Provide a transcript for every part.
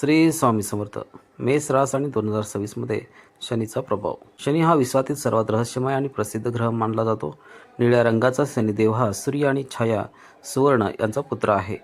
श्री स्वामी समर्थ. मेष रास आणि 2026 मध्ये शनीचा प्रभाव. शनी हा विश्वातील सर्वात रहस्यमय आणि प्रसिद्ध ग्रह मानला जातो. निळ्या रंगाचा शनिदेव हा सूर्य आणि छाया सुवर्ण यांचा पुत्र आहे.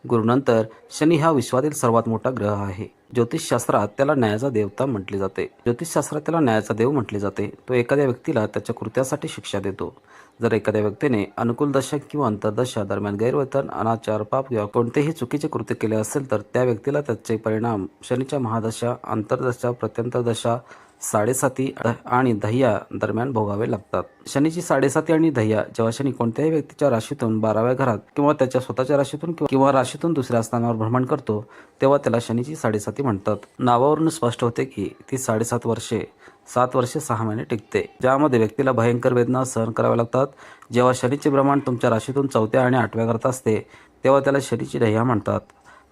गुरुनंतर शनी हा विश्वातील सर्वात मोठा ग्रह आहे. ज्योतिषशास्त्रात त्याला न्यायाचा देवता म्हटले जाते. न्यायाचा देव म्हटले जाते. तो एखाद्या व्यक्तीला त्याच्या कृत्यासाठी शिक्षा देतो. जर एखाद्या व्यक्तीने अनुकूल दशा किंवा अंतर्दशा दरम्यान गैरवर्तन, अनाचार, पाप किंवा कोणतेही चुकीचे कृत्य केले असेल तर त्या व्यक्तीला त्याचे परिणाम शनीच्या महादशा, अंतर्दशा, प्रत्यंतरदशा, साडेसाती आणि दह्या दरम्यान भोगावे लागतात. शनीची साडेसाती आणि दह्या जेव्हा शनी कोणत्याही व्यक्तीच्या राशीतून 12व्या घरात किंवा त्याच्या स्वतःच्या राशीतून किंवा राशीतून दुसऱ्या स्थानावर भ्रमण करतो तेव्हा त्याला शनीची साडेसाती म्हणतात. नावावरून स्पष्ट होते की ती 7.5 वर्षे 7 वर्षे 6 महिने टिकते, ज्यामध्ये व्यक्तीला भयंकर वेदना सहन कराव्या लागतात. जेव्हा शनीचे भ्रमण तुमच्या राशीतून 4थ्या आणि 8व्या घरात असते तेव्हा त्याला शनीची दह्या म्हणतात.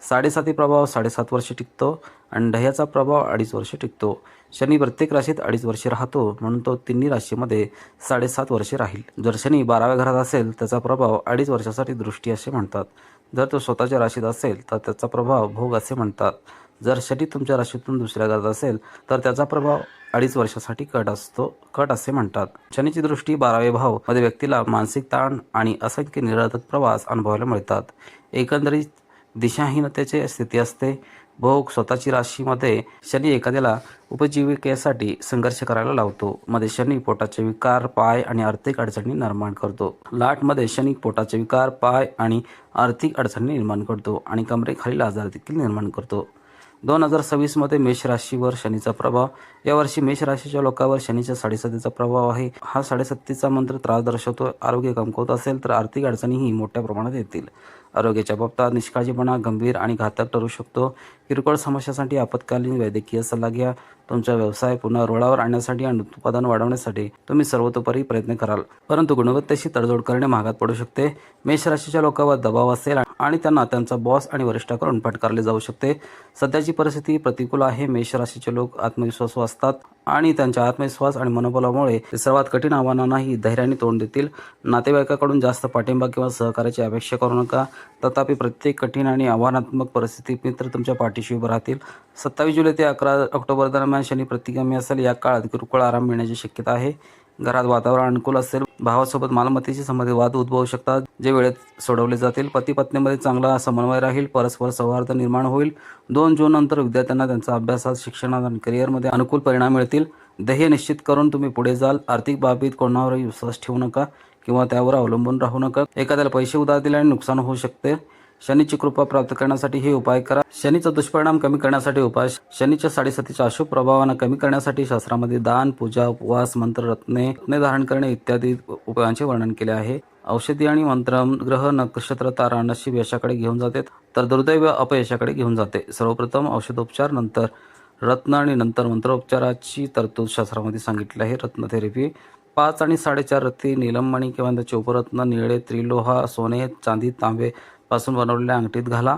साडेसाती प्रभाव 7.5 वर्षे टिकतो आणि दह्याचा प्रभाव 2.5 वर्षे टिकतो. शनी प्रत्येक राशीत 2.5 वर्षे राहतो, म्हणून तो तिन्ही राशीमध्ये 7.5 वर्षे राहील. जर शनी 12व्या घरात असेल त्याचा प्रभाव 2.5 वर्षासाठी दृष्टी असे म्हणतात. जर तो स्वतःच्या राशीत असेल तर त्याचा प्रभाव भोग असे म्हणतात. जर शनी तुमच्या राशीतून दुसऱ्या घरात असेल तर त्याचा प्रभाव 2.5 वर्षासाठी कट असे म्हणतात. शनीची दृष्टी 12वे भाव मध्ये व्यक्तीला मानसिक ताण आणि असंख्य निरर्थक प्रवास अनुभवायला मिळतात. एकंदरीत दिशाहीनतेची स्थिती असते. भोग स्वतःची राशीमध्ये शनी एखाद्याला उपजीविकेसाठी संघर्ष करायला लावतो. मध्ये शनी पोटाचे विकार, पाय आणि आर्थिक अडचणी निर्माण करतो. लाटमध्ये शनी पोटाचे विकार, पाय आणि आर्थिक अडचणी निर्माण करतो आणि कमरेखालील आजार देखील निर्माण करतो. 2026 मध्ये मेष राशीवर शनीचा प्रभाव. यावर्षी मेष राशीच्या लोकांवर शनीच्या साडेसातीचा प्रभाव आहे. हा साडेसातीचा मंत्र त्रास दर्शवतो. आरोग्य कमकुवत असेल तर आर्थिक अडचणीही मोठ्या प्रमाणात येतील. आरोग्याच्या बाबतीत निष्काळजीपणा गंभीर आणि घातक ठरू शकतो. किरकोळ समस्यासाठी आपत्कालीन वैद्यकीय सल्ला घ्या. तुमचा व्यवसाय पुन्हा रुळावर आणण्यासाठी आणि उत्पादन वाढवण्यासाठी तुम्ही सर्वतोपरी प्रयत्न कराल, परंतु गुणवत्तेशी तडजोड करणे महागात पडू शकते. मेष राशीच्या लोकांवर दबाव असेल आणि त्यांना त्यांचा बॉस आणि वरिष्ठाकडून फटकारले जाऊ शकते. सध्याची परिस्थिती प्रतिकूल आहे. मेष राशीचे लोक आत्मविश्वासू असतात आणि त्यांच्या आत्मविश्वास आणि मनोबलामुळे ते सर्वात कठीण आव्हानांनाही धैर्याने तोंड देतील. नातेवाईकाकडून जास्त पाठिंबा किंवा सहकार्याची अपेक्षा करू नका. तथापि प्रत्येक कठीण आणि आव्हानात्मक परिस्थितीत मित्र तुमच्या पाठीशी उभे राहतील. 27 जुलै ते 11 ऑक्टोबर दरम्यान शनी प्रतिगामी असेल. या काळात किरकोळ आराम मिळण्याची शक्यता आहे. घरात वातावरण अनुकूल असेल. भावासोबत मालमत्तेशी संबंधित वाद उद्भवू शकतात, जे वेळेत सोडवले जातील. पती पत्नीमध्ये चांगला समन्वय राहील. परस्पर सौहार्द निर्माण होईल. 2 जून नंतर विद्यार्थ्यांना त्यांच्या अभ्यासात, शिक्षणात आणि करिअरमध्ये अनुकूल परिणाम मिळतील. ध्येय निश्चित करून तुम्ही पुढे जाल. आर्थिक बाबतीत कोणावरही विश्वास ठेवू नका किंवा त्यावर अवलंबून राहू नका. एखाद्याला पैसे उधार दिल्याने नुकसान होऊ शकते. शनीची कृपा प्राप्त करण्यासाठी हे उपाय करा. शनीचा दुष्परिणाम कमी करण्यासाठी उपाय. शनीच्या साडेसातीच्या अशुभ प्रभावांना कमी करण्यासाठी शास्त्रामध्ये दान, पूजा, उपवास, मंत्र, रत्ने धारण करणे इत्यादी उपायांचे वर्णन केले आहे. औषधी आणि मंत्र ग्रह, नक्षत्र, तारा, नशीब यशाकडे घेऊन जाते तर दुर्दैव अपयशाकडे घेऊन जाते. सर्वप्रथम औषधोपचार, नंतर रत्न आणि नंतर मंत्रोपचाराची तरतूद शास्त्रामध्ये सांगितली आहे. रत्न थेरपी. 5 आणि 4.5 रत्ती, नीलमणी किंवा त्याचे उपरत्न, निळे, त्रिलोहा, सोने, चांदी, तांबे पासून बनवलेल्या अंगठीत घाला.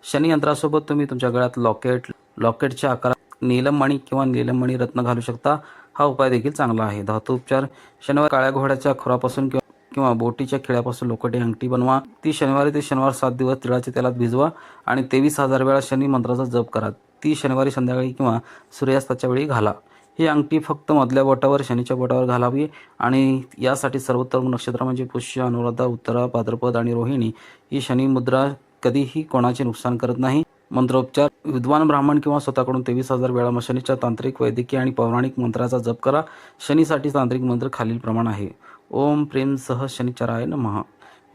शनी यंत्रासोबत तुम्ही तुमच्या गळ्यात लॉकेटच्या आकारात नीलमणी किंवा नीलमणी रत्न घालू शकता. हा उपाय देखील चांगला आहे. धातू उपचार. शनिवार काळ्या घोड्याच्या खुरापासून किंवा बोटीच्या खिळ्यापासून लोखंडी अंगठी बनवा. ती शनिवारी ते शनिवार 7 दिवस तिळाच्या तेलात भिजवा आणि 23,000 वेळा शनी मंत्राचा जप करा. ती शनिवारी संध्याकाळी किंवा सूर्यास्ताच्या वेळी घाला. ही अंगठी फक्त मधल्या बोटावर, शनीच्या बोटावर घालावी आणि यासाठी सर्वोत्तम नक्षत्र म्हणजे पुष्य, अनुराधा, उत्तरा, भाद्रपद आणि रोहिणी. ही शनी मुद्रा कधीही कोणाचे नुकसान करत नाही. मंत्रोपचार. विद्वान ब्राह्मण किंवा स्वतःकडून 23,000 वेळा शनीच्या तांत्रिक, वैद्यकीय आणि पौराणिक मंत्राचा जप करा. शनीसाठी तांत्रिक मंत्र खालील प्रमाण आहे. ओम प्रेम सह शनिचराय नमः.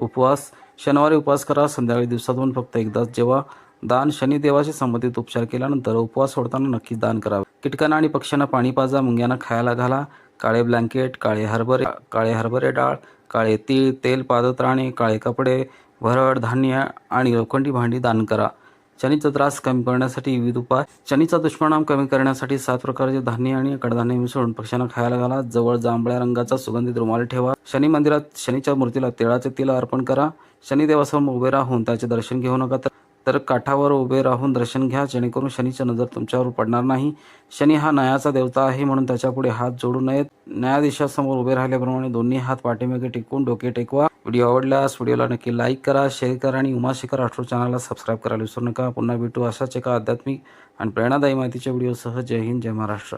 उपवास. शनिवारी उपवास करा. संध्याकाळी दिवसातून फक्त एकदाच जेवा. दान. शनिदेवाशी संबंधित उपचार केल्यानंतर उपवास सोडताना नक्कीच दान करावे. कीटकांना आणि पक्ष्यांना पाणी पाजा. मुंग्यांना खायला घाला. काळे ब्लँकेट, काळे हरभरे डाळ, काळे तीळ, तेल, पादत्राणे, काळे कपडे, भरड धान्य आणि लोखंडी भांडी दान करा. शनीचा त्रास कमी करण्यासाठी विविध उपाय. शनीचा दुष्परिणाम कमी करण्यासाठी 7 प्रकारचे धान्य आणि कडधान्य मिसळून पक्ष्यांना खायला घाला. जवळ जांभळ्या रंगाचा सुगंधित रुमाल ठेवा. शनी मंदिरात शनीच्या मूर्तीला तिळाचे तेल अर्पण करा. शनिदेवासमोर उभे राहून त्याचे दर्शन घेऊ नका तर काठावर उभे राहून दर्शन घ्या, जेणेकरून शनीची नजर तुमच्यावर पडणार नाही. शनी हा न्यायाचा देवता आहे, म्हणून त्याच्यापुढे हात जोडू नयेत. न्यायाधीशासमोर उभे राहिल्याप्रमाणे दोन्ही हात पाठीमागे टेकून डोके टेकवा. व्हिडिओ आवडल्यास व्हिडिओला नक्की लाईक करा, शेअर करा आणि उमाशेखर आठवड चॅनलला सबस्क्राईब करायला विसरू नका. पुन्हा भेटू अशाच एका आध्यात्मिक आणि प्रेरणादायी माहितीच्या व्हिडिओसह. जय हिंद, जय महाराष्ट्र.